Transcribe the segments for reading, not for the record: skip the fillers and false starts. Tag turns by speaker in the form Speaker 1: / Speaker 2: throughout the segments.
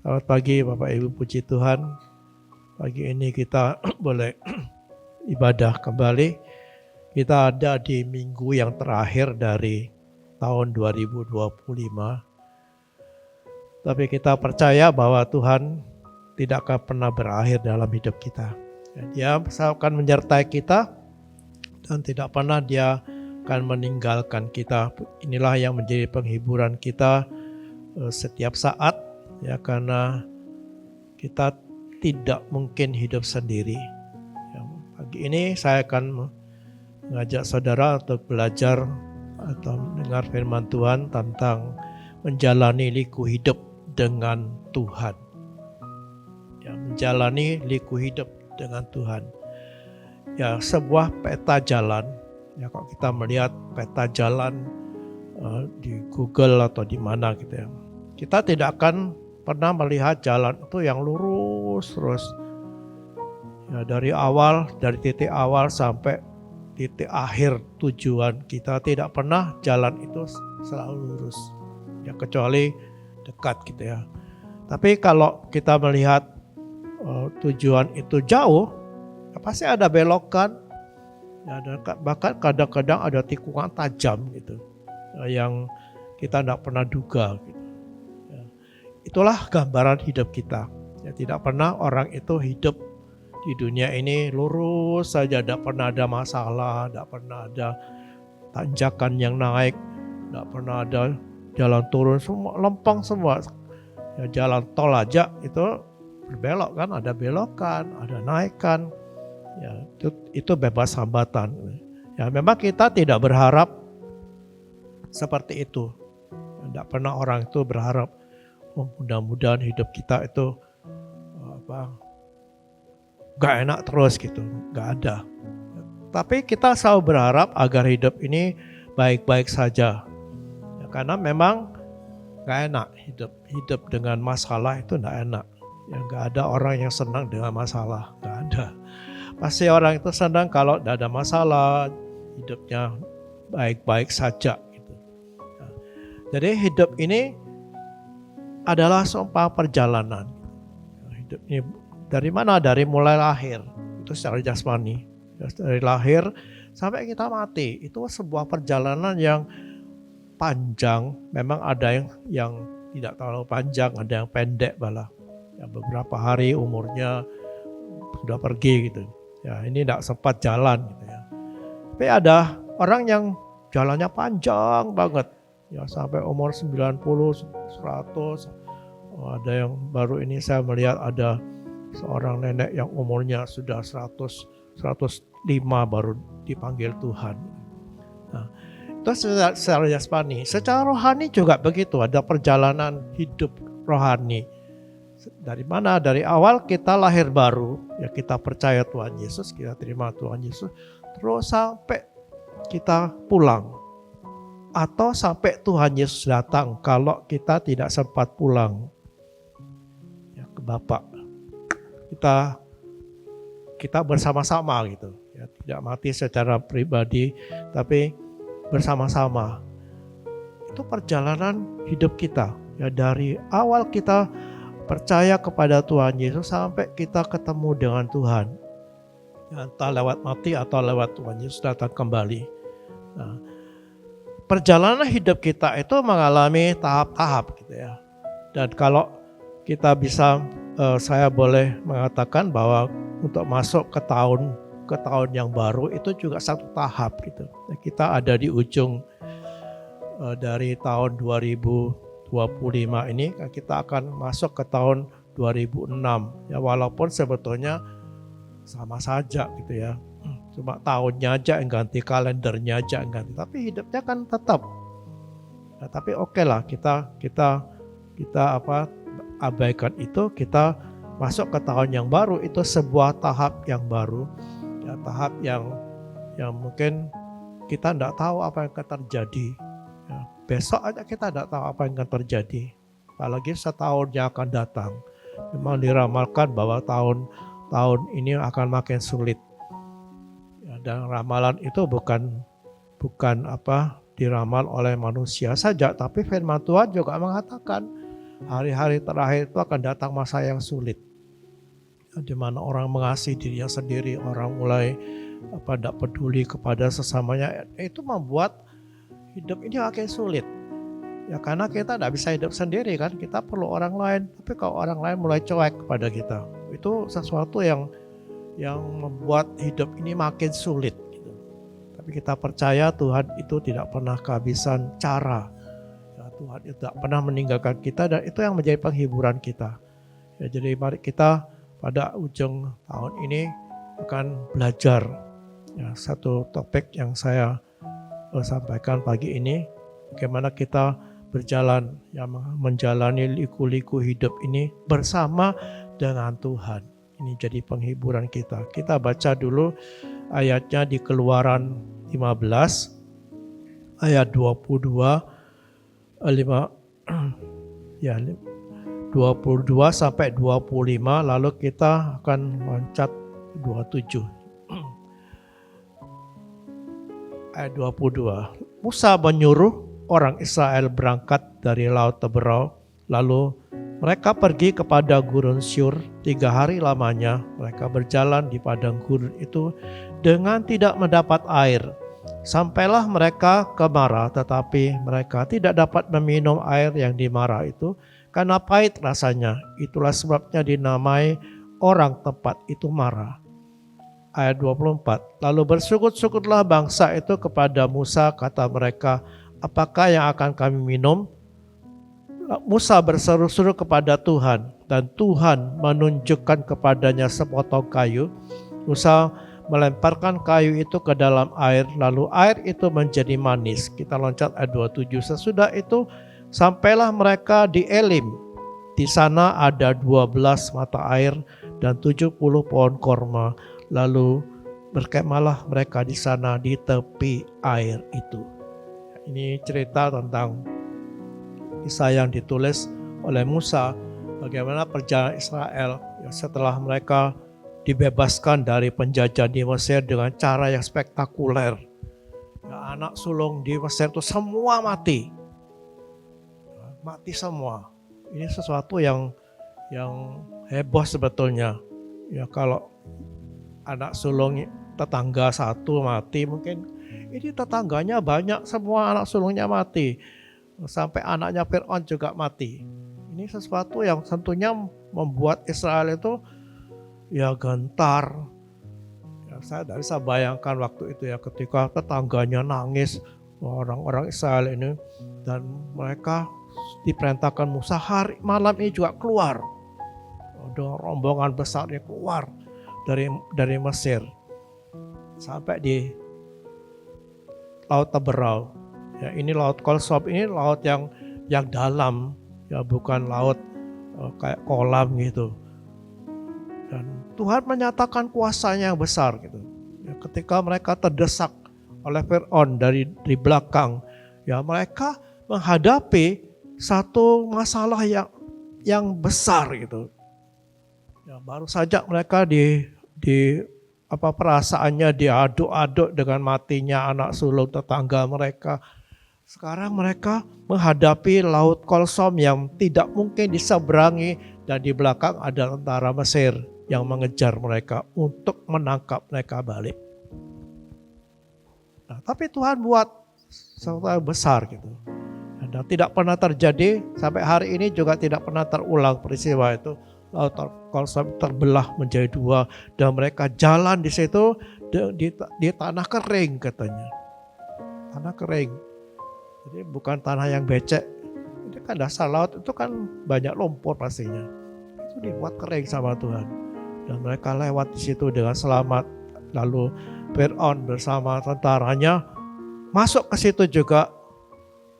Speaker 1: Selamat pagi Bapak Ibu, puji Tuhan. Pagi ini kita boleh ibadah kembali. Kita ada di minggu yang terakhir dari tahun 2025. Tapi kita percaya bahwa Tuhan tidak akan pernah berakhir dalam hidup kita. Dia akan menyertai kita dan tidak pernah Dia akan meninggalkan kita. Inilah yang menjadi penghiburan kita setiap saat, ya, karena kita tidak mungkin hidup sendiri. Ya, pagi ini saya akan mengajak saudara untuk belajar atau mendengar firman Tuhan tentang menjalani liku hidup dengan Tuhan. Ya, menjalani liku hidup dengan Tuhan. Ya, sebuah peta jalan. Ya, kalau kita melihat peta jalan di Google atau di mana gitu ya, kita tidak akan pernah melihat jalan itu yang lurus terus. Ya, dari titik awal sampai titik akhir tujuan kita, tidak pernah jalan itu selalu lurus. Ya, kecuali dekat gitu ya. Tapi kalau kita melihat tujuan itu jauh, ya pasti ada belokan. Ya, bahkan kadang-kadang ada tikungan tajam gitu, yang kita tidak pernah duga gitu. Ya, itulah gambaran hidup kita. Ya, tidak pernah orang itu hidup di dunia ini lurus saja, tidak pernah ada masalah, tidak pernah ada tanjakan yang naik, tidak pernah ada jalan turun, semua lempeng semua. Ya, jalan tol aja itu berbelok kan, ada belokan, ada naikan. Ya, itu bebas hambatan. Ya, memang kita tidak berharap seperti itu. Tidak pernah orang itu berharap mudah-mudahan hidup kita itu gak enak terus gitu, gak ada. Tapi kita selalu berharap agar hidup ini baik-baik saja. Ya, karena memang gak enak hidup dengan masalah itu gak enak. Ya, gak ada orang yang senang dengan masalah, gak ada. Pasti orang itu senang kalau tidak ada masalah, hidupnya baik-baik saja. Gitu. Nah, jadi hidup ini adalah sumpah perjalanan. Hidup ini dari mana? Dari mulai lahir, itu secara jasmani. Dari lahir sampai kita mati, itu sebuah perjalanan yang panjang. Memang ada yang tidak terlalu panjang, ada yang pendek malah. Ya, beberapa hari umurnya sudah pergi gitu. Ya, ini tidak sempat jalan gitu ya. Tapi ada orang yang jalannya panjang banget. Ya, sampai umur 90, 100. Ada yang baru ini saya melihat ada seorang nenek yang umurnya sudah 100, 105 baru dipanggil Tuhan. Nah, itu secara jasmani. Secara rohani juga begitu, ada perjalanan hidup rohani. Dari mana? Dari awal kita lahir baru, ya kita percaya Tuhan Yesus, kita terima Tuhan Yesus, terus sampai kita pulang. Atau sampai Tuhan Yesus datang kalau kita tidak sempat pulang ya, ke Bapa. Kita bersama-sama gitu. Ya, tidak mati secara pribadi, tapi bersama-sama. Itu perjalanan hidup kita. Ya, dari awal kita percaya kepada Tuhan Yesus sampai kita ketemu dengan Tuhan. Entah lewat mati atau lewat Tuhan Yesus datang kembali. Nah, perjalanan hidup kita itu mengalami tahap-tahap gitu ya. Dan kalau kita bisa, saya boleh mengatakan bahwa untuk masuk ke tahun yang baru itu juga satu tahap gitu. Kita ada di ujung dari tahun 2025 ini, kita akan masuk ke tahun 2006. Ya, walaupun sebetulnya sama saja gitu ya. Cuma tahunnya aja yang ganti, kalendernya aja yang ganti, tapi hidupnya kan tetap. Ya, tapi oke lah, kita abaikan itu, kita masuk ke tahun yang baru, itu sebuah tahap yang baru. Ya, tahap yang mungkin kita tidak tahu apa yang akan terjadi. Ya, besok aja kita tidak tahu apa yang akan terjadi. Apalagi setahun yang akan datang. Memang diramalkan bahwa tahun ini akan makin sulit. Ya, dan ramalan itu bukan diramal oleh manusia saja, tapi firman Tuhan juga mengatakan hari-hari terakhir itu akan datang masa yang sulit, di mana orang mengasihi dirinya sendiri, orang mulai tidak peduli kepada sesamanya. Itu membuat hidup ini makin sulit. Ya karena kita tidak bisa hidup sendiri kan, kita perlu orang lain. Tapi kalau orang lain mulai cuek kepada kita, itu sesuatu yang membuat hidup ini makin sulit. Gitu. Tapi kita percaya Tuhan itu tidak pernah kehabisan cara. Ya, Tuhan itu tidak pernah meninggalkan kita, dan itu yang menjadi penghiburan kita. Ya, jadi mari kita pada ujung tahun ini akan belajar satu topik yang saya sampaikan pagi ini, bagaimana kita berjalan, menjalani liku-liku hidup ini bersama dengan Tuhan. Ini jadi penghiburan kita. Kita baca dulu ayatnya di Keluaran 15 ayat 22 sampai 25, lalu kita akan loncat 27. Ayat 22. Musa menyuruh orang Israel berangkat dari Laut Teberau, lalu mereka pergi kepada Gurun Syur 3 hari lamanya. Mereka berjalan di padang gurun itu dengan tidak mendapat air. Sampailah mereka ke Mara, tetapi mereka tidak dapat meminum air yang di Mara itu karena pahit rasanya. Itulah sebabnya dinamai orang tempat itu Mara. Ayat 24. Lalu bersukut-sukutlah bangsa itu kepada Musa, kata mereka, apakah yang akan kami minum? Musa berseru-seru kepada Tuhan, dan Tuhan menunjukkan kepadanya sepotong kayu. Musa melemparkan kayu itu ke dalam air, lalu air itu menjadi manis. Kita loncat ayat 27. Sesudah itu sampailah mereka di Elim. Di sana ada 12 mata air dan 70 pohon korma. Lalu berkemahlah mereka di sana di tepi air itu. Ini cerita tentang kisah yang ditulis oleh Musa, bagaimana perjalanan Israel setelah mereka dibebaskan dari penjajahan di Mesir dengan cara yang spektakuler. Anak sulung di Mesir itu semua mati semua. Ini sesuatu yang heboh sebetulnya. Ya kalau anak sulung tetangga satu mati, mungkin ini tetangganya banyak, semua anak sulungnya mati. Sampai anaknya Fir'aun juga mati. Ini sesuatu yang tentunya membuat Israel itu gentar. Saya tidak bisa bayangkan waktu itu ketika tetangganya nangis, orang-orang Israel ini, dan mereka diperintahkan Musa hari malam ini juga keluar. Ada rombongan besar yang keluar dari Mesir sampai di Laut Teberau. Ya, ini Laut Kolsob, ini laut yang dalam, bukan laut kayak kolam gitu. Dan Tuhan menyatakan kuasanya yang besar gitu. Ya, ketika mereka terdesak oleh Fir'aun dari belakang, mereka menghadapi satu masalah yang besar gitu. Baru saja mereka perasaannya diaduk-aduk dengan matinya anak sulung tetangga mereka. Sekarang mereka menghadapi Laut Kolsom yang tidak mungkin diseberangi, dan di belakang ada tentara Mesir yang mengejar mereka untuk menangkap mereka balik. Tapi Tuhan buat sesuatu yang besar gitu. Dan tidak pernah terjadi sampai hari ini, juga tidak pernah terulang peristiwa itu. Laut Kolsom terbelah menjadi 2 dan mereka jalan di situ di tanah kering katanya. Tanah kering. Jadi bukan tanah yang becek. Itu kan dasar laut itu kan banyak lumpur pastinya. Itu dibuat kering sama Tuhan. Dan mereka lewat di situ dengan selamat. Lalu Fir'aun bersama tentaranya masuk ke situ juga.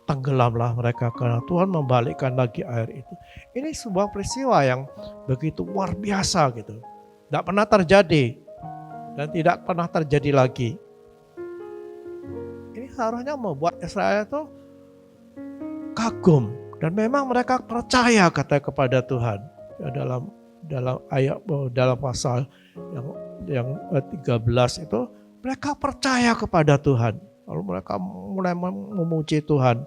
Speaker 1: Tenggelamlah mereka karena Tuhan membalikkan lagi air itu. Ini sebuah peristiwa yang begitu luar biasa gitu. Tidak pernah terjadi dan tidak pernah terjadi lagi. Ini seharusnya membuat Israel itu kagum, dan memang mereka percaya kepada Tuhan. Dalam pasal yang 13 itu mereka percaya kepada Tuhan. Lalu mereka mulai memuji Tuhan.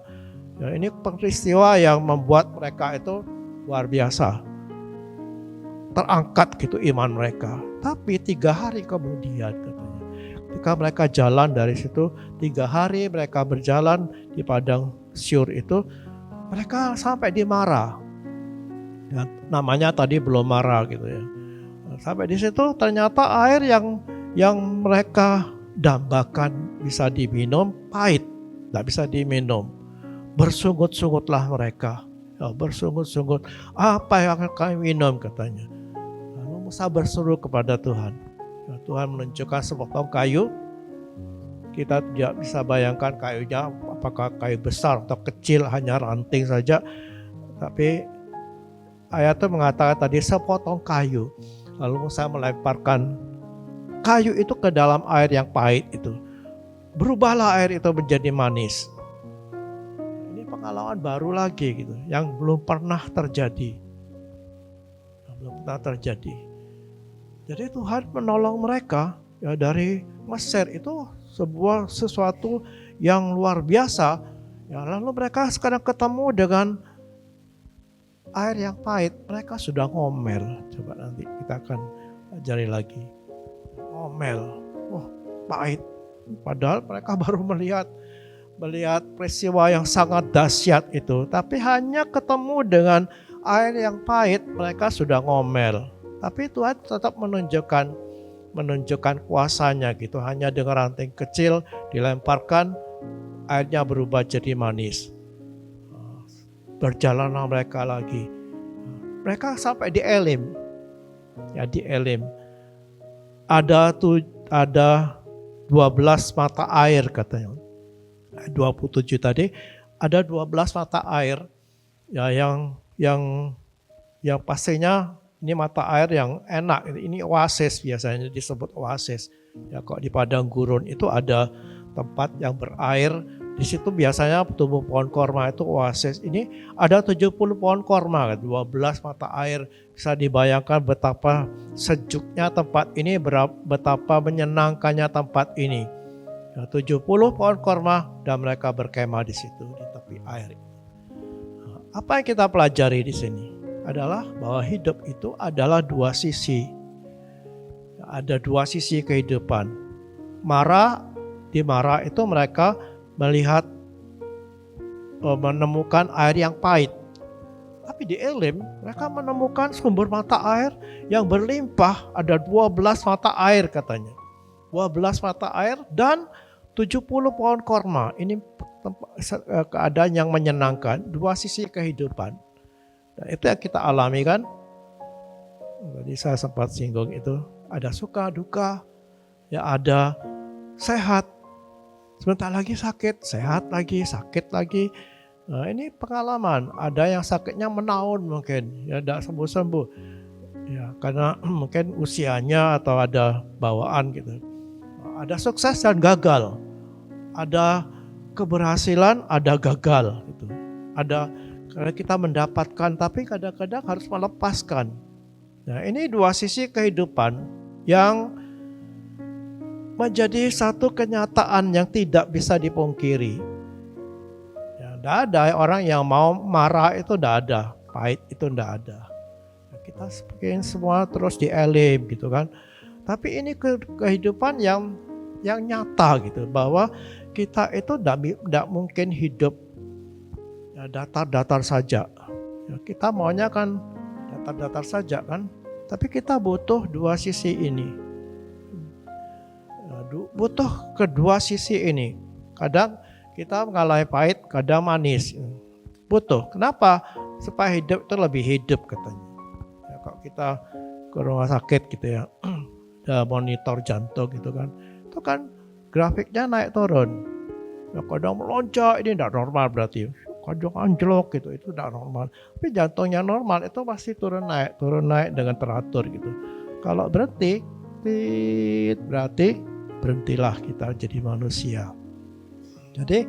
Speaker 1: Ini peristiwa yang membuat mereka itu luar biasa. Terangkat gitu iman mereka. Tapi 3 hari kemudian katanya, ketika mereka jalan dari situ, 3 hari mereka berjalan di padang Syur itu, mereka sampai di Mara. Ya, namanya tadi belum Mara gitu ya. Sampai di situ ternyata air yang mereka dambakan bisa diminum pahit, tidak bisa diminum. Bersungut-sungutlah mereka, ya, bersungut-sungut. Apa yang akan kami minum katanya. Lalu Musa berseru kepada Tuhan. Ya, Tuhan menunjukkan sepotong kayu. Kita tidak bisa bayangkan kayunya apakah kayu besar atau kecil, hanya ranting saja. Tapi ayat itu mengatakan tadi sepotong kayu. Lalu Musa melemparkan kayu itu ke dalam air yang pahit itu. Berubahlah air itu menjadi manis. Ini pengalaman baru lagi gitu, yang belum pernah terjadi. Jadi Tuhan menolong mereka ya dari Mesir itu sesuatu yang luar biasa. Ya, lalu mereka sekarang ketemu dengan air yang pahit, mereka sudah ngomel. Coba nanti kita akan pelajari lagi. Ngomel, pahit. Padahal mereka baru melihat peristiwa yang sangat dahsyat itu. Tapi hanya ketemu dengan air yang pahit, mereka sudah ngomel. Tapi Tuhan tetap menunjukkan kuasanya gitu. Hanya dengan ranting kecil dilemparkan, airnya berubah jadi manis. Berjalanlah mereka lagi. Mereka sampai di Elim. Ya, di Elim. Ada 12 mata air katanya. 27 tadi ada 12 mata air ya yang pastinya ini mata air yang enak. Ini oasis, biasanya disebut oasis. Ya, kok di padang gurun itu ada tempat yang berair. Di situ biasanya tumbuh pohon korma, itu oasis. Ini ada 70 pohon korma, 12 mata air. Bisa dibayangkan betapa sejuknya tempat ini, betapa menyenangkannya tempat ini. 70 pohon korma dan mereka berkemah di situ di tepi air. Apa yang kita pelajari di sini adalah bahwa hidup itu adalah 2 sisi. Ada 2 sisi kehidupan. Di Mara itu mereka menemukan air yang pahit. Tapi di Elim mereka menemukan sumber mata air yang berlimpah. Ada 12 mata air katanya. 12 mata air dan 70 pohon korma. Ini keadaan yang menyenangkan, 2 sisi kehidupan. Dan itu yang kita alami kan. Tadi saya sempat singgung itu. Ada suka, duka, ya ada sehat. Sebentar lagi sakit, sehat lagi, sakit lagi. Nah, ini pengalaman. Ada yang sakitnya menahun mungkin, ya tidak sembuh-sembuh. Ya, karena mungkin usianya atau ada bawaan gitu. Ada sukses dan gagal. Ada keberhasilan, ada gagal gitu. Ada karena kita mendapatkan, tapi kadang-kadang harus melepaskan. Nah, ini 2 sisi kehidupan yang menjadi satu kenyataan yang tidak bisa dipungkiri. Ya, tidak ada orang yang mau marah itu, tidak ada. Pahit itu tidak ada. Ya, kita semua terus di Elim gitu kan. Tapi ini kehidupan yang nyata gitu, bahwa kita itu tidak mungkin hidup ya, datar-datar saja. Ya, kita maunya kan datar-datar saja kan. Tapi kita butuh 2 sisi ini. Butuh kedua sisi ini. Kadang kita mengalami pahit, kadang manis. Butuh. Kenapa? Supaya hidup itu lebih hidup katanya. Ya, kalau kita ke rumah sakit gitu ya, ada monitor jantung gitu kan. Itu kan grafiknya naik turun. Ya, kadang melonjak, ini tidak normal berarti. Kadang anjlok gitu, itu tidak normal. Tapi jantungnya normal, itu pasti turun naik dengan teratur gitu. Kalau berhenti, berarti berhentilah kita jadi manusia. Jadi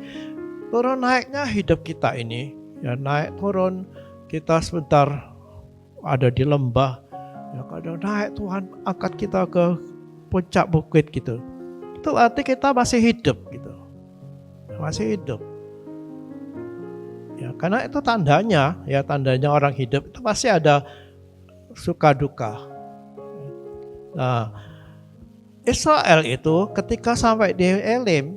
Speaker 1: turun naiknya hidup kita ini, ya naik turun, kita sebentar ada di lembah, ya kadang naik Tuhan angkat kita ke puncak bukit gitu. Itu arti kita masih hidup gitu, masih hidup. Ya karena itu tandanya, ya tandanya orang hidup itu pasti ada suka duka. Nah, Israel itu ketika sampai di Elim,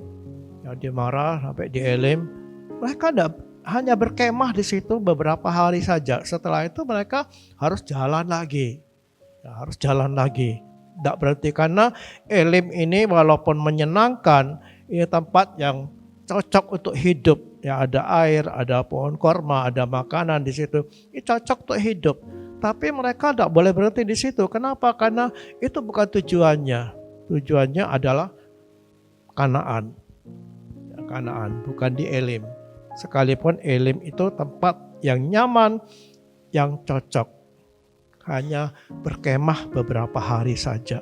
Speaker 1: ya di Marah sampai di Elim, mereka hanya berkemah di situ beberapa hari saja. Setelah itu mereka harus jalan lagi. Ya, harus jalan lagi. Tidak berarti karena Elim ini walaupun menyenangkan, ini tempat yang cocok untuk hidup. Ya ada air, ada pohon korma, ada makanan di situ. Ini cocok untuk hidup. Tapi mereka tidak boleh berhenti di situ. Kenapa? Karena itu bukan tujuannya. Tujuannya adalah Kanaan. Kanaan, bukan di Elim. Sekalipun Elim itu tempat yang nyaman, yang cocok. Hanya berkemah beberapa hari saja.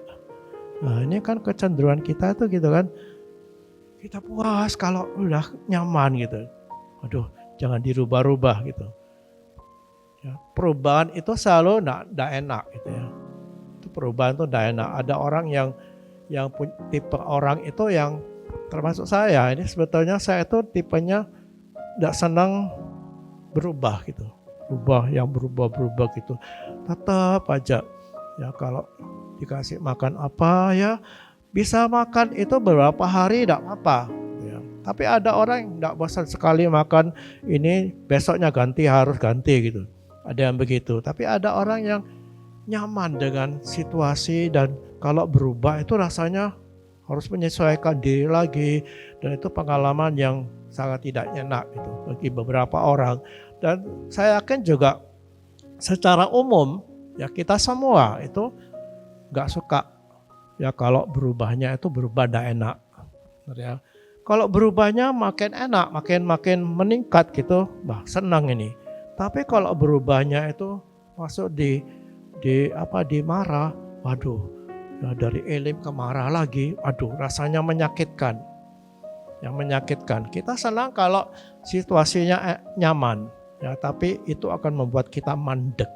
Speaker 1: Nah ini kan kecenderungan kita tuh gitu kan. Kita puas kalau udah nyaman gitu. Aduh jangan dirubah-rubah gitu. Ya, perubahan itu selalu enggak enak gitu ya. Itu perubahan itu enggak enak. Ada orang yang tipe orang itu yang termasuk saya. Ini sebetulnya saya itu tipenya enggak senang berubah gitu. Berubah gitu. Tetap aja ya kalau dikasih makan apa ya bisa makan itu beberapa hari enggak apa-apa. Ya. Tapi ada orang yang enggak bosan sekali makan ini besoknya harus ganti gitu. Ada yang begitu, tapi ada orang yang nyaman dengan situasi dan kalau berubah itu rasanya harus menyesuaikan diri lagi dan itu pengalaman yang sangat tidak enak itu bagi beberapa orang. Dan saya yakin juga secara umum ya kita semua itu nggak suka ya kalau berubahnya itu berubah tidak enak. Ya. Kalau berubahnya makin enak, makin meningkat gitu, senang ini. Tapi kalau berubahnya itu masuk di marah, waduh, ya dari Elim ke marah lagi, aduh rasanya menyakitkan. Yang menyakitkan. Kita senang kalau situasinya nyaman, ya tapi itu akan membuat kita mandek.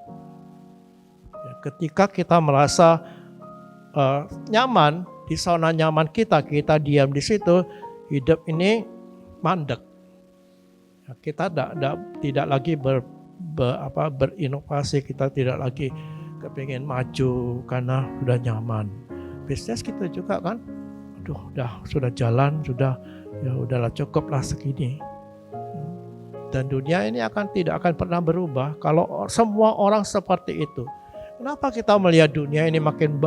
Speaker 1: Ya, ketika kita merasa nyaman di zona nyaman kita diam di situ, hidup ini mandek. Kita tidak lagi berinovasi, kita tidak lagi kepingin maju karena sudah nyaman. Bisnis kita juga kan, sudah jalan, udahlah cukuplah segini. Dan dunia ini tidak akan pernah berubah kalau semua orang seperti itu. Kenapa kita melihat dunia ini makin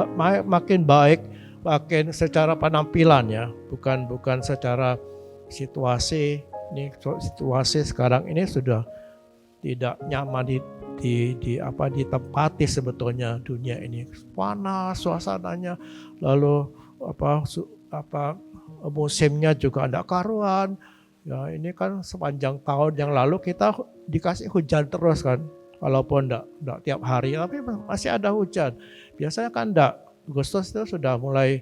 Speaker 1: baik, makin secara penampilan ya, bukan secara situasi. Ini situasi sekarang ini sudah tidak nyaman ditempati sebetulnya dunia ini. Panas suasananya, lalu musimnya juga tidak karuan. Ya ini kan sepanjang tahun yang lalu kita dikasih hujan terus kan. Walaupun tidak tiap hari tapi masih ada hujan. Biasanya kan tidak. Agustus itu sudah mulai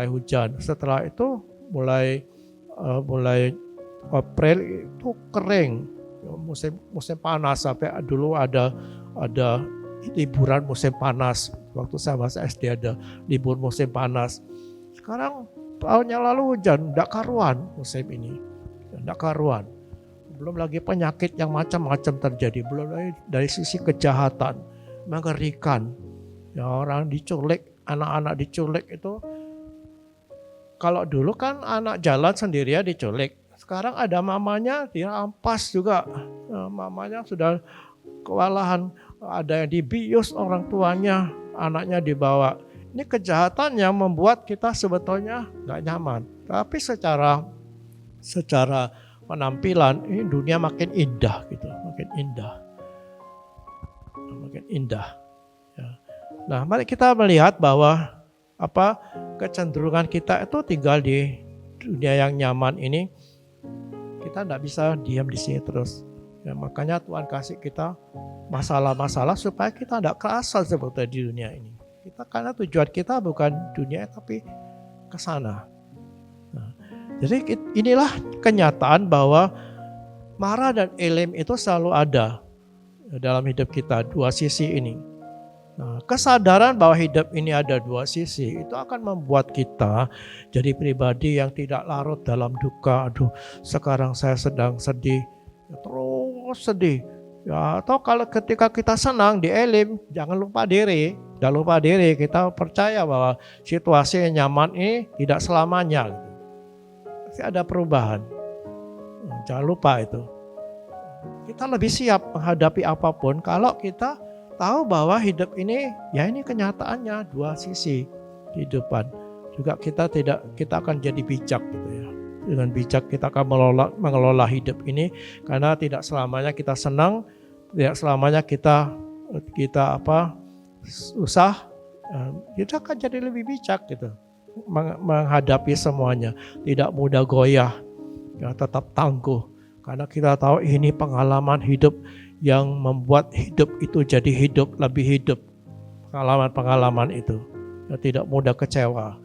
Speaker 1: hujan. Setelah itu mulai April itu kering, musim panas sampai dulu ada liburan musim panas. Waktu saya masih SD ada libur musim panas. Sekarang tahun yang lalu hujan, tidak karuan musim ini, tidak karuan. Belum lagi penyakit yang macam-macam terjadi, belum lagi dari sisi kejahatan, mengerikan. Ya orang diculik, anak-anak diculik itu. Kalau dulu kan anak jalan sendirian diculik. Sekarang ada mamanya dirampas juga. Nah, mamanya sudah kewalahan. Ada yang dibius orang tuanya, anaknya dibawa. Ini kejahatan yang membuat kita sebetulnya nggak nyaman. Tapi secara penampilan ini dunia makin indah gitu, makin indah. Ya. Nah, mari kita melihat bahwa kecenderungan kita itu tinggal di dunia yang nyaman ini. Kita tidak bisa diam di sini terus. Ya, makanya Tuhan kasih kita masalah-masalah supaya kita tidak kerasa sebetulnya di dunia ini. Karena tujuan kita bukan dunia tapi ke sana. Nah, jadi inilah kenyataan bahwa Marah dan Elim itu selalu ada dalam hidup kita, dua sisi ini. Nah, kesadaran bahwa hidup ini ada dua sisi itu akan membuat kita jadi pribadi yang tidak larut dalam duka. Aduh, sekarang saya sedang sedih. sedih. Ya, atau kalau ketika kita senang di Elim, jangan lupa diri. Jangan lupa diri, kita percaya bahwa situasi yang nyaman ini tidak selamanya. Pasti ada perubahan. Jangan lupa itu. Kita lebih siap menghadapi apapun kalau kita tahu bahwa hidup ini, ya ini kenyataannya dua sisi kehidupan. Juga kita akan jadi bijak gitu ya. Dengan bijak kita akan mengelola hidup ini, karena tidak selamanya kita senang, tidak selamanya kita susah. Kita akan jadi lebih bijak gitu menghadapi semuanya, tidak mudah goyah, ya, tetap tangguh. Karena kita tahu ini pengalaman hidup yang membuat hidup itu jadi lebih hidup. Pengalaman-pengalaman itu. Ya, tidak mudah kecewa.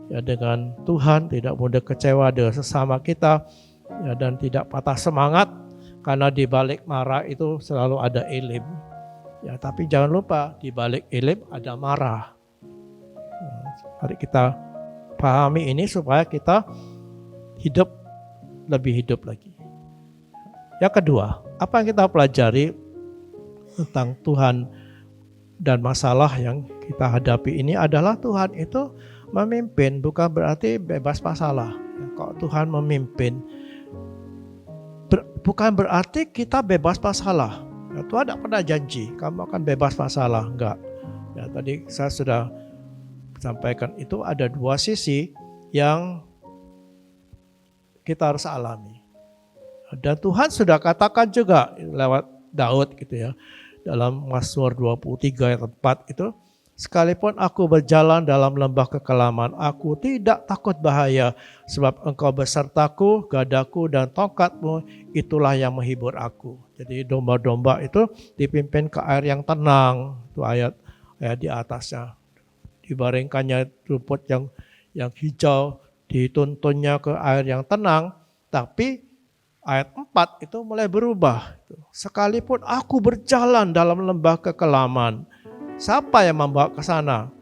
Speaker 1: Ya, dengan Tuhan, tidak mudah kecewa dengan sesama kita. Ya, dan tidak patah semangat. Karena di balik marah itu selalu ada Elim. Ya, tapi jangan lupa di balik Elim ada marah. Mari kita pahami ini supaya kita lebih hidup lagi. Yang kedua, apa yang kita pelajari tentang Tuhan dan masalah yang kita hadapi ini adalah Tuhan itu memimpin, bukan berarti bebas masalah. Kalau Tuhan memimpin, bukan berarti kita bebas masalah. Ya, Tuhan tidak pernah janji kamu akan bebas masalah, enggak. Ya, tadi saya sudah sampaikan itu ada dua sisi yang kita harus alami. Dan Tuhan sudah katakan juga lewat Daud gitu ya. Dalam Mazmur 23 ayat 4 itu, sekalipun aku berjalan dalam lembah kekelaman, aku tidak takut bahaya, sebab engkau besertaku, gadaku dan tongkatmu, itulah yang menghibur aku. Jadi domba-domba itu dipimpin ke air yang tenang, itu ayat di atasnya. Dibaringkannya rumput yang hijau, dituntunnya ke air yang tenang, tapi ayat 4 itu mulai berubah. Sekalipun aku berjalan dalam lembah kekelaman, siapa yang membawa ke sana?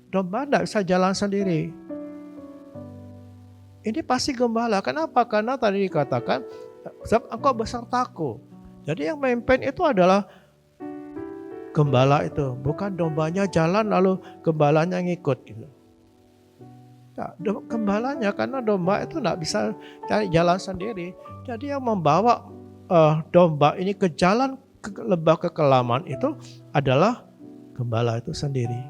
Speaker 1: Domba tidak bisa jalan sendiri. Ini pasti gembala. Kenapa? Karena tadi dikatakan, sebab engkau besertaku. Jadi yang memimpin itu adalah gembala itu. Bukan dombanya jalan lalu gembalanya ngikut gitu. Gembalanya, karena domba itu tidak bisa cari jalan sendiri. Jadi yang membawa domba ini ke jalan ke lembah kekelaman itu adalah gembala itu sendiri.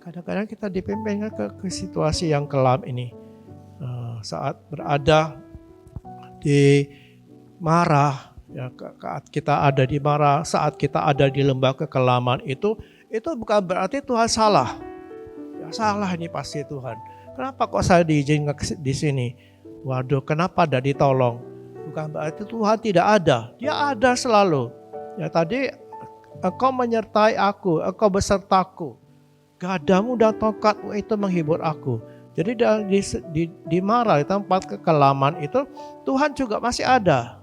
Speaker 1: Kadang-kadang kita dipimpin ke situasi yang kelam ini. Saat berada di marah, ya, saat kita ada di marah, saat kita ada di lembah kekelaman itu bukan berarti Tuhan salah. Ya, salah ini pasti Tuhan. Kenapa kok saya diizinkan di sini? Waduh, kenapa tidak ditolong? Bukan berarti Tuhan tidak ada. Dia ada selalu. Ya, tadi engkau menyertai aku, engkau besertaku. Gadamu dan tongkatmu itu menghibur aku. Jadi di marah, di tempat kekelaman itu Tuhan juga masih ada.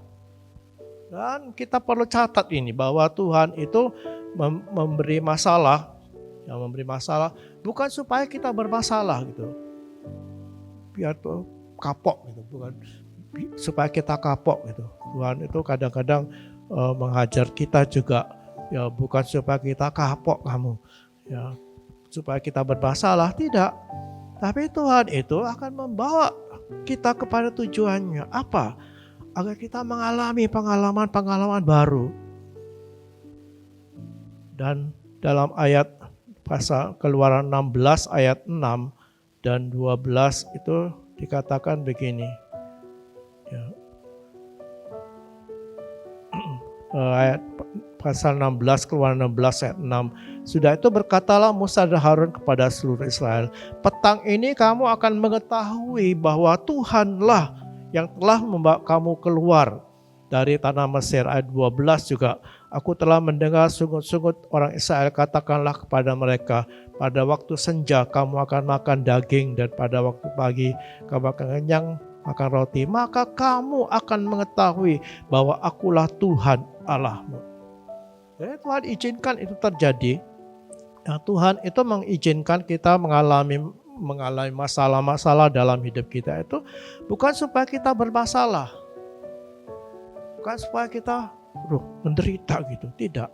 Speaker 1: Dan kita perlu catat ini bahwa Tuhan itu memberi masalah. Yang memberi masalah bukan supaya kita bermasalah gitu, biar tuh kapok gitu, bukan supaya kita kapok gitu. Tuhan itu kadang-kadang menghajar kita juga, ya bukan supaya kita kapok kamu, ya supaya kita bermasalah, tidak. Tapi Tuhan itu akan membawa kita kepada tujuannya. Apa? Agar kita mengalami pengalaman-pengalaman baru. Dan dalam ayat pasal Keluaran 16 ayat 6 dan 12 itu dikatakan begini. Ya. Ayat pasal 16 Keluaran 16 ayat 6. Sudah itu berkatalah Musa dan Harun kepada seluruh Israel, petang ini kamu akan mengetahui bahwa Tuhanlah yang telah membawa kamu keluar dari tanah Mesir. Ayat 12 juga, aku telah mendengar sungut-sungut orang Israel, katakanlah kepada mereka, pada waktu senja kamu akan makan daging dan pada waktu pagi kamu akan kenyang makan roti. Maka kamu akan mengetahui bahwa akulah Tuhan Allahmu. Jadi Tuhan izinkan itu terjadi. Ya, Tuhan itu mengizinkan kita mengalami masalah-masalah dalam hidup kita itu bukan supaya kita bermasalah. Bukan supaya kita menderita gitu, tidak.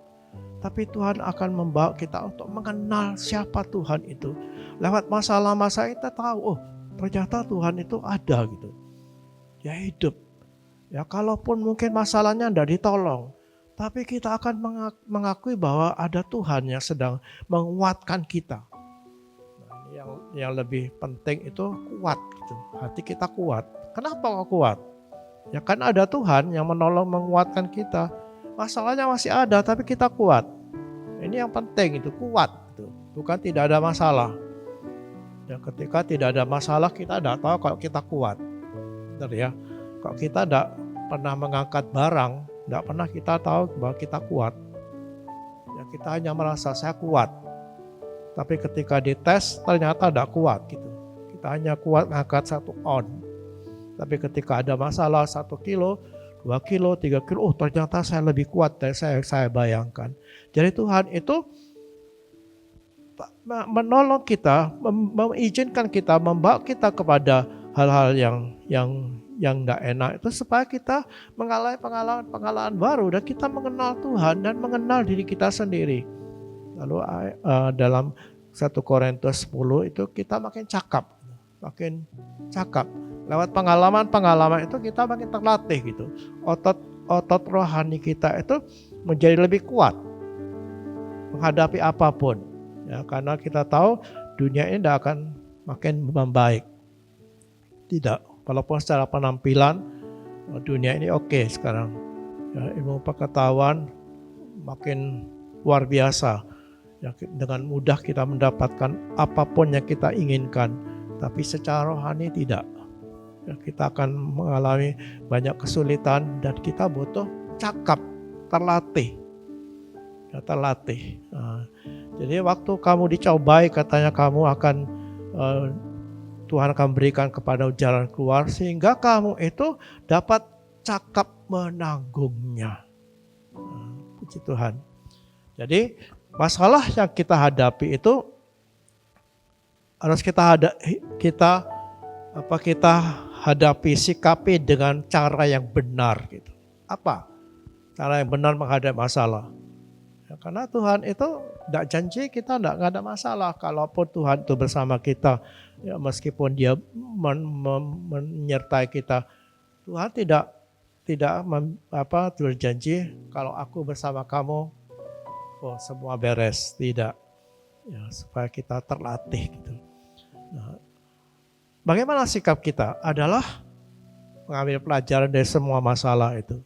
Speaker 1: Tapi Tuhan akan membawa kita untuk mengenal siapa Tuhan itu. Lewat masalah-masalah kita tahu, ternyata Tuhan itu ada gitu. Dia hidup. Ya kalaupun mungkin masalahnya tidak ditolong, tapi kita akan mengakui bahwa ada Tuhan yang sedang menguatkan kita. Nah, yang lebih penting itu kuat gitu. Hati kita kuat. Kenapa kok kuat? Ya kan ada Tuhan yang menolong menguatkan kita. Masalahnya masih ada tapi kita kuat. Ini yang penting itu kuat gitu. Bukan tidak ada masalah. Ya ketika tidak ada masalah kita tidak tahu kalau kita kuat. Benar ya. Kalau kita tidak pernah mengangkat barang, tidak pernah kita tahu bahwa kita kuat. Ya kita hanya merasa saya kuat. Tapi ketika dites ternyata tidak kuat gitu. Kita hanya kuat mengangkat 1 on. Tapi ketika ada masalah 1 kilo, 2 kilo, 3 kilo, ternyata saya lebih kuat dari saya bayangkan. Jadi Tuhan itu menolong kita, mengizinkan kita, membawa kita kepada hal-hal yang tidak enak itu supaya kita mengalami pengalaman baru dan kita mengenal Tuhan dan mengenal diri kita sendiri. Lalu dalam 1 Korintus 10 itu kita makin cakap. Lewat pengalaman itu kita makin terlatih gitu. Otot rohani kita itu menjadi lebih kuat menghadapi apapun. Ya, karena kita tahu dunia ini tidak akan makin membaik. Tidak, walaupun secara penampilan dunia ini oke sekarang. Ya, ilmu pengetahuan makin luar biasa. Ya, dengan mudah kita mendapatkan apapun yang kita inginkan. Tapi secara rohani tidak. Ya, kita akan mengalami banyak kesulitan dan kita butuh cakap, terlatih. Ya, terlatih. Nah, jadi waktu kamu dicobai katanya kamu akan Tuhan akan berikan kepada jalan keluar sehingga kamu itu dapat cakap menanggungnya. Puji Tuhan. Jadi masalah yang kita hadapi itu harus kita hadapi, sikapi dengan cara yang benar gitu. Apa? Cara yang benar menghadapi masalah. Ya, karena Tuhan itu tidak janji kita tidak ada masalah. Kalaupun Tuhan itu bersama kita, ya meskipun Dia menyertai kita, Tuhan tidak berjanji kalau aku bersama kamu, semua beres. Tidak. Ya, supaya kita terlatih gitu. Nah, bagaimana sikap kita? Adalah mengambil pelajaran dari semua masalah itu.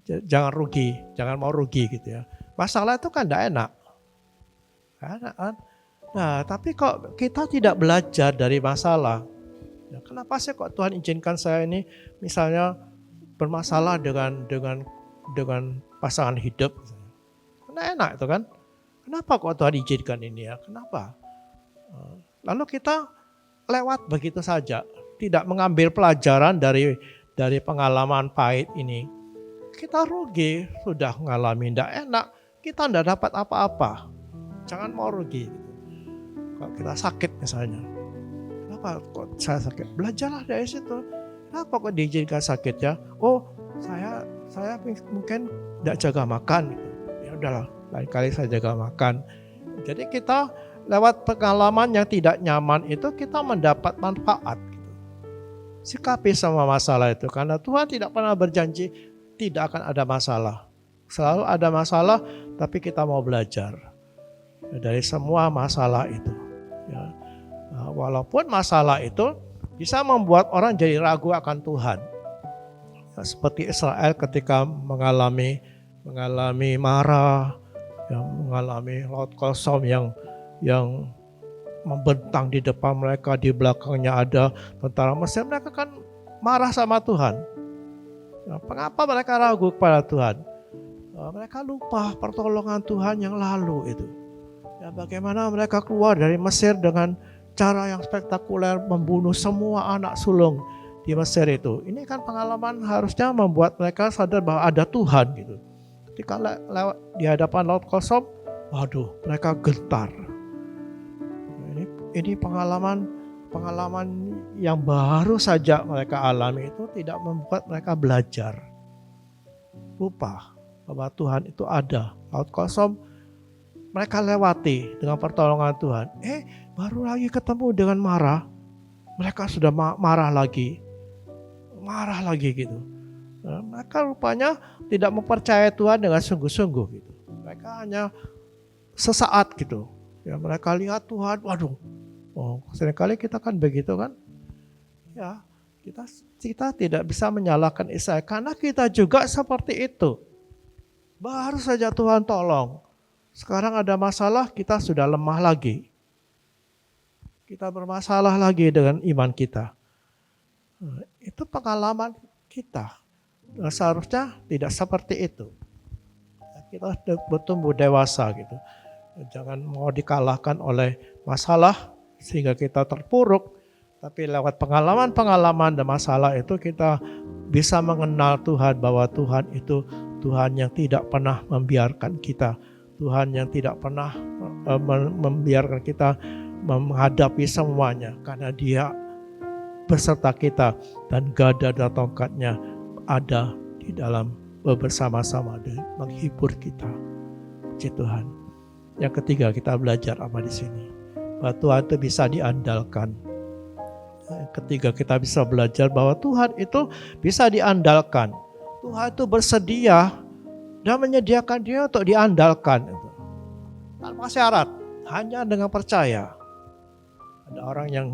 Speaker 1: Ya, jangan mau rugi gitu ya. Masalah itu kan tidak enak. Kan? Nah, tapi kok kita tidak belajar dari masalah? Ya, kenapa sih kok Tuhan izinkan saya ini misalnya bermasalah dengan pasangan hidup? Karena enak itu kan? Kenapa kok Tuhan izinkan ini ya? Kenapa? Lalu kita lewat begitu saja, tidak mengambil pelajaran dari pengalaman pahit ini. Kita rugi, sudah mengalami tidak enak, kita tidak dapat apa-apa. Jangan mau rugi. Kalau kita sakit misalnya, kenapa kok saya sakit? Belajarlah dari situ. Kenapa kok diizinkan sakit ya? Saya mungkin tidak jaga makan. Ya udahlah, lain kali saya jaga makan. Jadi kita lewat pengalaman yang tidak nyaman itu kita mendapat manfaat. Sikapi sama masalah itu karena Tuhan tidak pernah berjanji tidak akan ada masalah. Selalu ada masalah, tapi kita mau belajar dari semua masalah itu. Ya. Nah, walaupun masalah itu bisa membuat orang jadi ragu akan Tuhan. Ya, seperti Israel ketika mengalami marah, yang mengalami laut kosong yang membentang di depan mereka, di belakangnya ada tentara Mesir, mereka kan marah sama Tuhan. Nah, mengapa mereka ragu kepada Tuhan? Mereka lupa pertolongan Tuhan yang lalu itu. Ya, bagaimana mereka keluar dari Mesir dengan cara yang spektakuler, membunuh semua anak sulung di Mesir itu. Ini kan pengalaman harusnya membuat mereka sadar bahwa ada Tuhan gitu. Ketika lewat di hadapan laut kosong, waduh, mereka gentar. Ini pengalaman yang baru saja mereka alami itu tidak membuat mereka belajar. lupa bahwa Tuhan itu ada. Laut kosong mereka lewati dengan pertolongan Tuhan. Baru lagi ketemu dengan marah, mereka sudah marah lagi gitu. Mereka rupanya tidak mempercayai Tuhan dengan sungguh-sungguh gitu. Mereka hanya sesaat gitu. Ya, mereka lihat Tuhan, waduh. Seringkali kita kan begitu kan? Ya, kita tidak bisa menyalahkan Yesaya karena kita juga seperti itu. Baru saja Tuhan tolong. Sekarang ada masalah, kita sudah lemah lagi. Kita bermasalah lagi dengan iman kita. Itu pengalaman kita. Seharusnya tidak seperti itu. Kita bertumbuh dewasa gitu. Jangan mau dikalahkan oleh masalah sehingga kita terpuruk. Tapi lewat pengalaman-pengalaman dan masalah itu kita bisa mengenal Tuhan, bahwa Tuhan itu Tuhan yang tidak pernah membiarkan kita. Tuhan yang tidak pernah membiarkan kita menghadapi semuanya. Karena Dia beserta kita dan gada dan tongkatnya ada di dalam bersama-sama dan menghibur kita. Puji Tuhan. Yang ketiga, kita belajar apa di sini? Bahwa Tuhan itu bisa diandalkan. Yang ketiga, kita bisa belajar bahwa Tuhan itu bisa diandalkan. Tuhan itu bersedia dan menyediakan dia untuk diandalkan. Tanpa syarat, hanya dengan percaya. Ada orang yang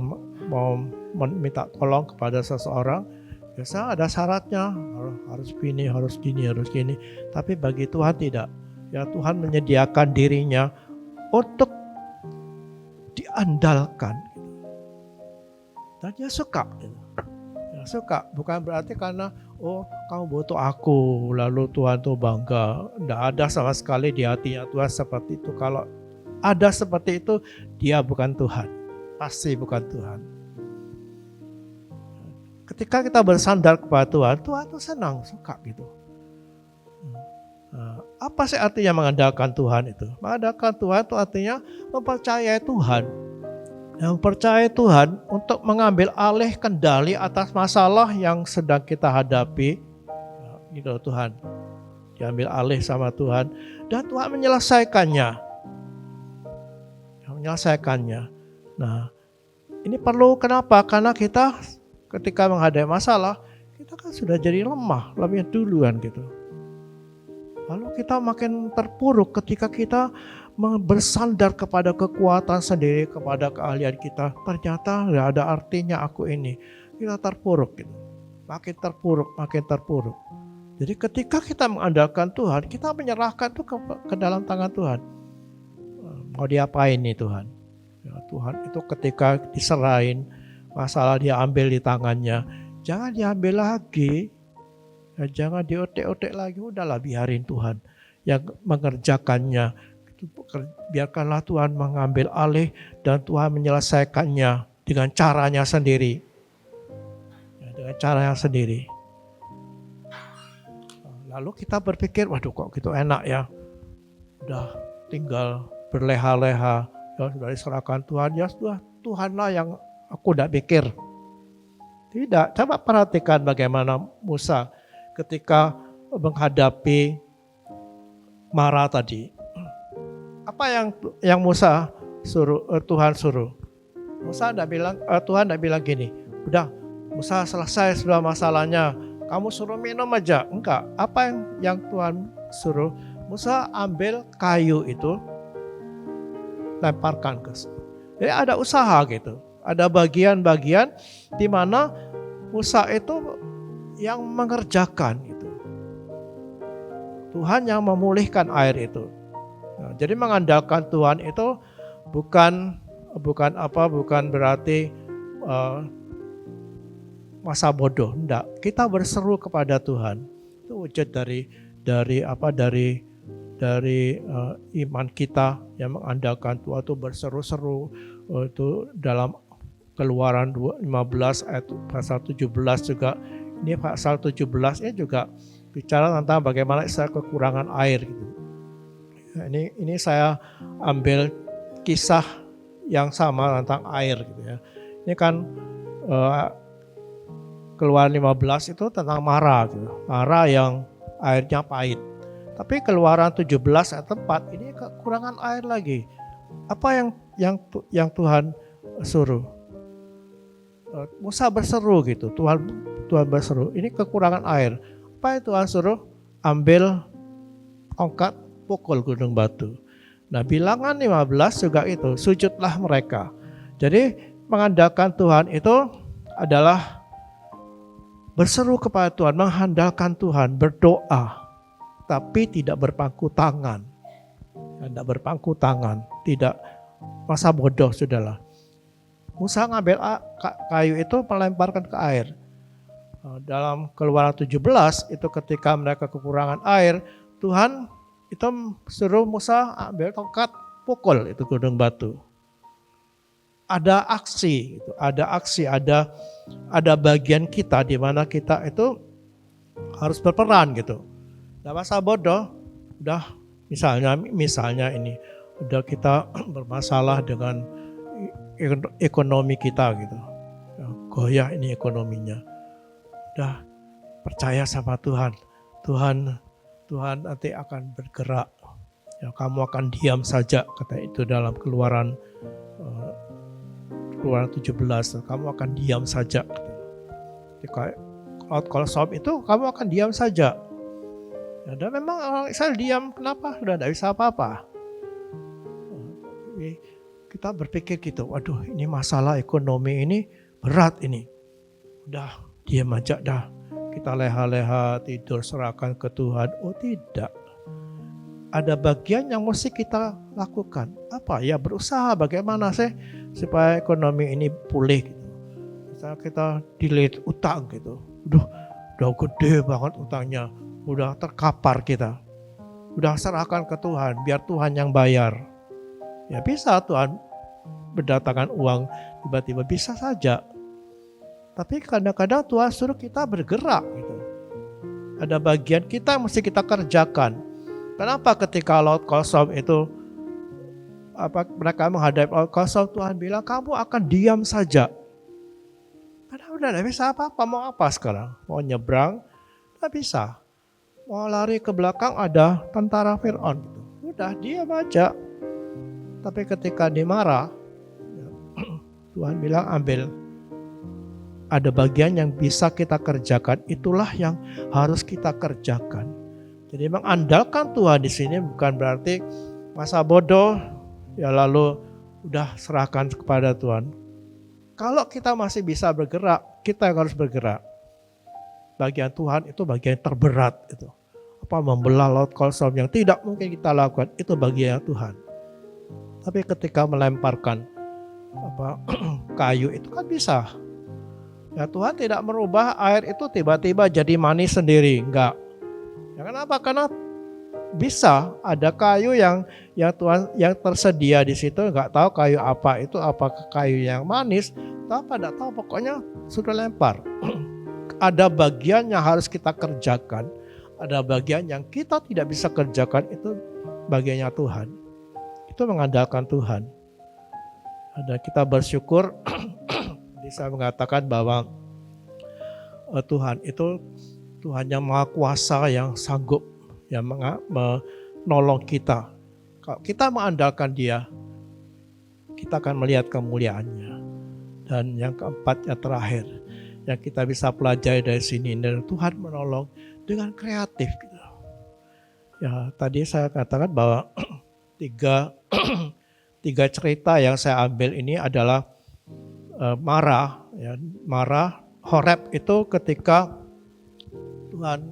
Speaker 1: mau minta tolong kepada seseorang, biasa ada syaratnya, harus gini, harus gini, harus gini. Tapi bagi Tuhan tidak. Ya, Tuhan menyediakan dirinya untuk diandalkan. Dan Dia suka. Dia suka, bukan berarti karena kamu butuh aku, lalu Tuhan tuh bangga. Tidak ada sama sekali di hatinya Tuhan seperti itu. Kalau ada seperti itu, Dia bukan Tuhan. Pasti bukan Tuhan. Ketika kita bersandar kepada Tuhan, Tuhan tuh senang, suka gitu. Apa sih artinya mengandalkan Tuhan itu? Mengandalkan Tuhan itu artinya mempercayai Tuhan. Yang mempercayai Tuhan untuk mengambil alih kendali atas masalah yang sedang kita hadapi. Gitu Tuhan. Diambil alih sama Tuhan. Dan Tuhan menyelesaikannya. Nah, ini perlu kenapa? Karena kita ketika menghadapi masalah, kita kan sudah jadi lemah lebih duluan gitu. Lalu kita makin terpuruk ketika kita bersandar kepada kekuatan sendiri, kepada keahlian kita. Ternyata tidak ada artinya aku ini. Kita terpuruk gitu. Makin terpuruk. Jadi ketika kita mengandalkan Tuhan, kita menyerahkan itu ke dalam tangan Tuhan. Mau diapain nih Tuhan? Ya, Tuhan itu ketika diserahin, masalah dia ambil di tangannya. Jangan diambil lagi. Ya, jangan diotek-otek lagi. Udahlah biarin Tuhan yang mengerjakannya. Biarkanlah Tuhan mengambil alih dan Tuhan menyelesaikannya dengan caranya sendiri. Ya, dengan caranya sendiri. Lalu kita berpikir, waduh kok gitu enak ya. Udah tinggal berleha-leha. Ya sudah diserahkan Tuhan. Ya sudah Tuhanlah yang aku tidak pikir. Tidak. Coba perhatikan bagaimana Musa ketika menghadapi Mara tadi. Apa yang Musa suruh, Tuhan suruh? Musa Tuhan tidak bilang gini, udah Musa selesai sudah masalahnya, kamu suruh minum aja. Enggak, apa yang Tuhan suruh? Musa ambil kayu itu, lemparkan ke. Jadi ada usaha gitu, ada bagian-bagian di mana Musa itu yang mengerjakan itu. Tuhan yang memulihkan air itu. Nah, jadi mengandalkan Tuhan itu bukan berarti masa bodoh. Enggak. Kita berseru kepada Tuhan. Itu wujud dari iman kita yang mengandalkan Tuhan itu berseru-seru. Itu dalam Keluaran 15 ayat pasal 17 juga. Ini pasal 17-nya juga bicara tentang bagaimana Israel kekurangan air gitu. Ini saya ambil kisah yang sama tentang air gitu ya. Ini kan Keluaran 15 itu tentang Mara gitu. Mara yang airnya pahit. Tapi Keluaran 17 ayat 4 ini kekurangan air lagi. Apa yang Tuhan suruh? Musa berseru gitu. Tuhan berseru, ini kekurangan air. Apa yang Tuhan suruh? Ambil tongkat, pukul gunung batu. Nah, Bilangan 15 juga itu, sujudlah mereka. Jadi mengandalkan Tuhan itu adalah berseru kepada Tuhan, mengandalkan Tuhan, berdoa, tapi tidak berpangku tangan. Tidak berpangku tangan, tidak masa bodoh, sudahlah. Musa ngambil kayu itu melemparkan ke air. Dalam Keluaran 17 itu ketika mereka kekurangan air, Tuhan itu suruh Musa ambil tongkat, pukul itu gunung batu. Ada aksi, ada bagian kita di mana kita itu harus berperan gitu. Nah, masa bodoh, udah misalnya ini, udah kita bermasalah dengan ekonomi kita gitu, goyah ini ekonominya. Udah percaya sama Tuhan nanti akan bergerak. Ya, kamu akan diam saja, kata itu dalam Keluaran 17. Kamu akan diam saja. Ketika Laut Storm itu kamu akan diam saja. Ya, dan memang orang Israel diam, kenapa? Sudah tidak bisa apa-apa. Kita berpikir gitu, waduh ini masalah ekonomi ini berat ini. Udah diam aja dah. Kita leha-leha tidur serahkan ke Tuhan. Oh tidak. Ada bagian yang mesti kita lakukan. Apa? Ya berusaha bagaimana sih supaya ekonomi ini pulih gitu. Misalnya kita delete utang gitu. Udah gede banget utangnya. Udah terkapar kita. Udah serahkan ke Tuhan, biar Tuhan yang bayar. Ya bisa Tuhan berdatangkan uang tiba-tiba, bisa saja. Tapi kadang-kadang Tuhan suruh kita bergerak gitu. Ada bagian kita yang mesti kita kerjakan. Kenapa ketika laut kosong itu mereka menghadapi laut kosong, Tuhan bilang kamu akan diam saja. Karena udah tidak bisa apa-apa, mau apa sekarang? Mau nyebrang? Tidak bisa. Mau lari ke belakang ada tentara Fir'aun gitu. Udah diam aja. Tapi ketika dimarah, Tuhan bilang ambil. Ada bagian yang bisa kita kerjakan, itulah yang harus kita kerjakan. Jadi mengandalkan Tuhan di sini bukan berarti masa bodoh, ya lalu udah serahkan kepada Tuhan. Kalau kita masih bisa bergerak, kita yang harus bergerak. Bagian Tuhan itu bagian terberat itu. Apa membelah laut kosong yang tidak mungkin kita lakukan, itu bagian Tuhan. Tapi ketika melemparkan kayu itu kan bisa. Ya Tuhan tidak merubah air itu tiba-tiba jadi manis sendiri, enggak. Ya kenapa? Karena bisa ada kayu yang Tuhan yang tersedia di situ, enggak tahu kayu apa itu, apakah kayu yang manis, apa enggak tahu, pokoknya sudah lempar. Ada bagian yang harus kita kerjakan, ada bagian yang kita tidak bisa kerjakan, itu bagiannya Tuhan. Itu mengandalkan Tuhan. Ada kita bersyukur. Saya mengatakan bahwa Tuhan itu Tuhan yang Maha Kuasa, yang sanggup yang menolong kita. Kalau kita mengandalkan Dia, kita akan melihat kemuliaannya. Dan yang keempat, yang terakhir, yang kita bisa pelajari dari sini, dan Tuhan menolong dengan kreatif. Ya, tadi saya katakan bahwa tiga cerita yang saya ambil ini adalah Marah, Horeb itu ketika Tuhan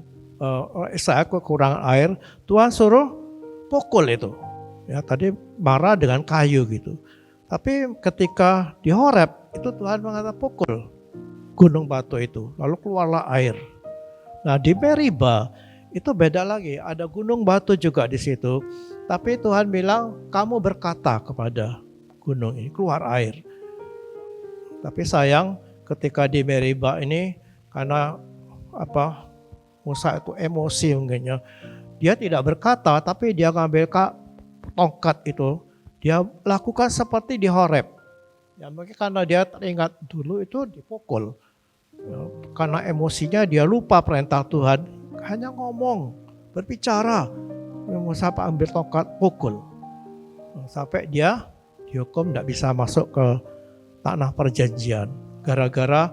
Speaker 1: Israel kekurangan air, Tuhan suruh pukul itu. Ya, tadi Marah dengan kayu gitu. Tapi ketika di Horeb itu Tuhan mengatakan pukul gunung batu itu, lalu keluarlah air. Nah di Meriba itu beda lagi, ada gunung batu juga di situ. Tapi Tuhan bilang kamu berkata kepada gunung ini keluar air. Tapi sayang ketika di Meriba ini karena Musa itu emosi mungkinnya. Dia tidak berkata tapi dia ngambil tongkat itu. Dia lakukan seperti di Horeb. Ya mungkin karena dia teringat dulu itu dipukul. Ya, karena emosinya dia lupa perintah Tuhan. Hanya ngomong. berbicara, sampai ambil tongkat pukul. Sampai dia dihukum tidak bisa masuk ke tanah perjanjian. Gara-gara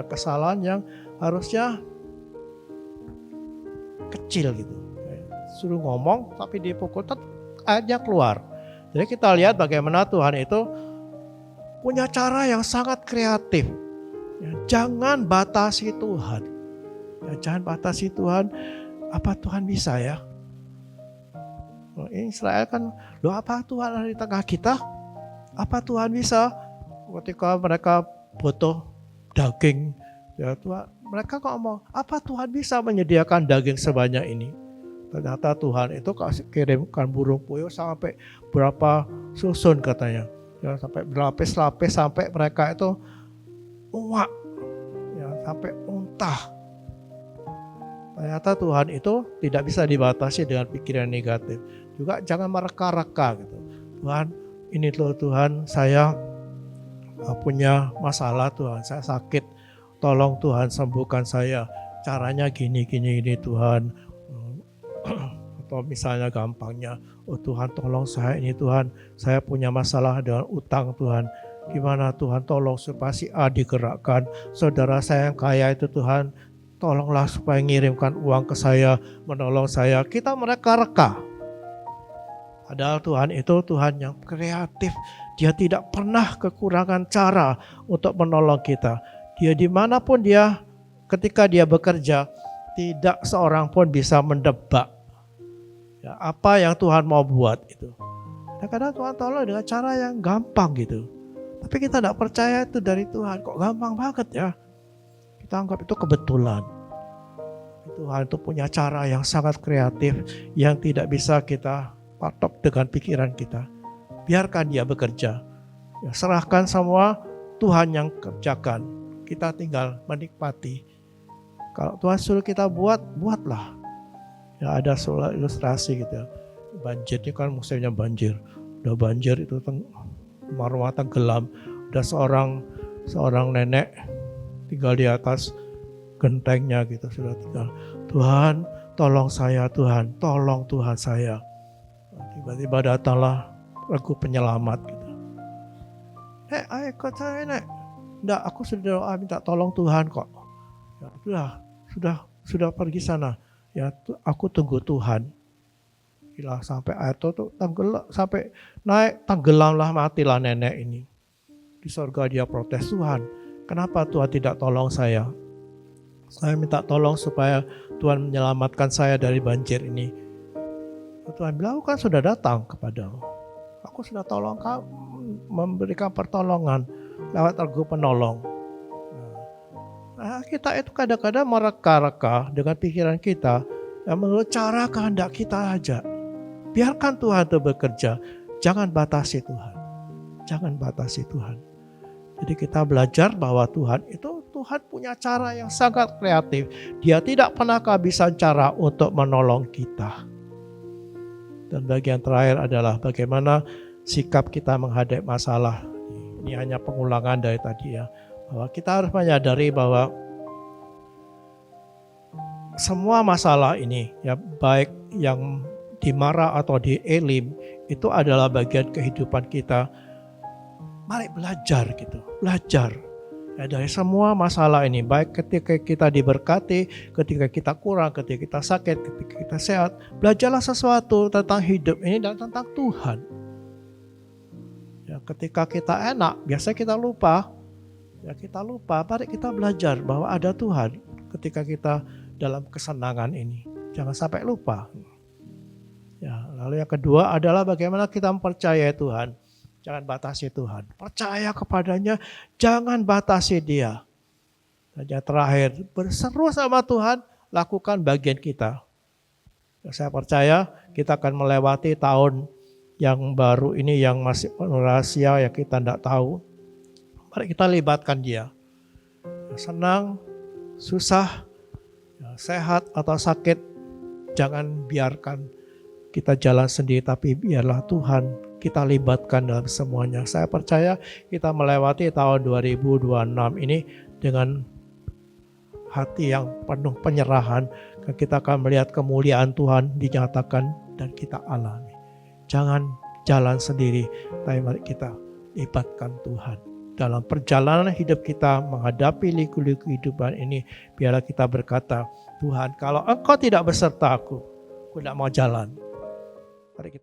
Speaker 1: kesalahan yang harusnya kecil gitu. Suruh ngomong tapi dipukul, ayatnya keluar. Jadi kita lihat bagaimana Tuhan itu punya cara yang sangat kreatif. Ya, jangan batasi Tuhan. Ya, jangan batasi Tuhan. Apa Tuhan bisa ya? Israel kan, loh apa Tuhan ada di tengah kita? Apa Tuhan bisa? Ketika mereka butuh daging, ya Tuhan, mereka kok ngomong, apa Tuhan bisa menyediakan daging sebanyak ini? Ternyata Tuhan itu kasih kirimkan burung puyuh sampai berapa susun katanya. Ya, sampai berlapis-lapis sampai mereka itu muak. Ya, sampai muntah. Ternyata Tuhan itu tidak bisa dibatasi dengan pikiran negatif. Juga jangan mereka-reka gitu. Tuhan, ini loh Tuhan, saya punya masalah Tuhan, saya sakit. Tolong Tuhan sembuhkan saya. Caranya gini Tuhan. Atau misalnya gampangnya, oh Tuhan tolong saya ini Tuhan, saya punya masalah dengan utang Tuhan. Gimana Tuhan, tolong supaya si A digerakkan. Saudara saya yang kaya itu Tuhan, tolonglah supaya ngirimkan uang ke saya, menolong saya. Kita mereka-reka. Padahal Tuhan itu Tuhan yang kreatif. Dia tidak pernah kekurangan cara untuk menolong kita. Dia dimanapun dia, ketika dia bekerja, tidak seorang pun bisa mendebak ya, apa yang Tuhan mau buat itu. Kadang-kadang Tuhan tolong dengan cara yang gampang gitu. Tapi kita tidak percaya itu dari Tuhan. Kok gampang banget ya. Kita anggap itu kebetulan. Tuhan itu punya cara yang sangat kreatif yang tidak bisa kita patok dengan pikiran kita. Biarkan dia bekerja. Ya, serahkan semua Tuhan yang kerjakan. Kita tinggal menikmati. Kalau Tuhan suruh kita buatlah. Ya, ada ilustrasi gitu. Banjir ini kan musimnya banjir. Udah banjir itu rumah tenggelam. Udah seorang nenek tinggal di atas gentengnya gitu, sudah tinggal. Tuhan, tolong saya Tuhan, tolong Tuhan saya. Tiba-tiba datanglah lagu penyelamat gitu. Ayo ikut saya nek. Enggak, aku sudah doa minta tolong Tuhan kok. Ya, sudah pergi sana. Ya, aku tunggu Tuhan. Gila, sampai air itu tenggelam, sampai naik tenggelamlah, matilah nenek ini. Di surga dia protes, Tuhan, kenapa Tuhan tidak tolong saya? Saya minta tolong supaya Tuhan menyelamatkan saya dari banjir ini. Tuhan bilang, aku kan sudah datang kepadamu. Aku sudah tolong kamu, memberikan pertolongan lewat Regu Penolong. Nah, kita itu kadang-kadang mereka-reka dengan pikiran kita yang menurut cara kehendak kita aja. Biarkan Tuhan itu bekerja. Jangan batasi Tuhan. Jangan batasi Tuhan. Jadi kita belajar bahwa Tuhan punya cara yang sangat kreatif. Dia tidak pernah kehabisan cara untuk menolong kita. Dan bagian terakhir adalah bagaimana sikap kita menghadapi masalah. Ini hanya pengulangan dari tadi ya. Bahwa kita harus menyadari bahwa semua masalah ini, ya baik yang di Mara atau di Elim, itu adalah bagian kehidupan kita. Mari belajar gitu, belajar. Ya, dari semua masalah ini, baik ketika kita diberkati, ketika kita kurang, ketika kita sakit, ketika kita sehat, belajarlah sesuatu tentang hidup ini dan tentang Tuhan. Ya, ketika kita enak, biasanya kita lupa. Ya kita lupa, mari kita belajar bahwa ada Tuhan ketika kita dalam kesenangan ini. Jangan sampai lupa. Ya, lalu yang kedua adalah bagaimana kita mempercayai Tuhan. Jangan batasi Tuhan. Percaya kepadanya, jangan batasi dia. Dan yang terakhir, berseru sama Tuhan, lakukan bagian kita. Ya, saya percaya kita akan melewati tahun yang baru ini yang masih rahasia yang kita tidak tahu. Mari kita libatkan dia. Senang, susah, sehat atau sakit, jangan biarkan kita jalan sendiri, tapi biarlah Tuhan kita libatkan dalam semuanya. Saya percaya kita melewati tahun 2026 ini dengan hati yang penuh penyerahan, Kita akan melihat kemuliaan Tuhan dinyatakan dan kita alami. Jangan jalan sendiri, tapi mari kita libatkan Tuhan. Dalam perjalanan hidup kita menghadapi liku-liku kehidupan ini, biarlah kita berkata, Tuhan, kalau Engkau tidak beserta aku tidak mau jalan. Mari kita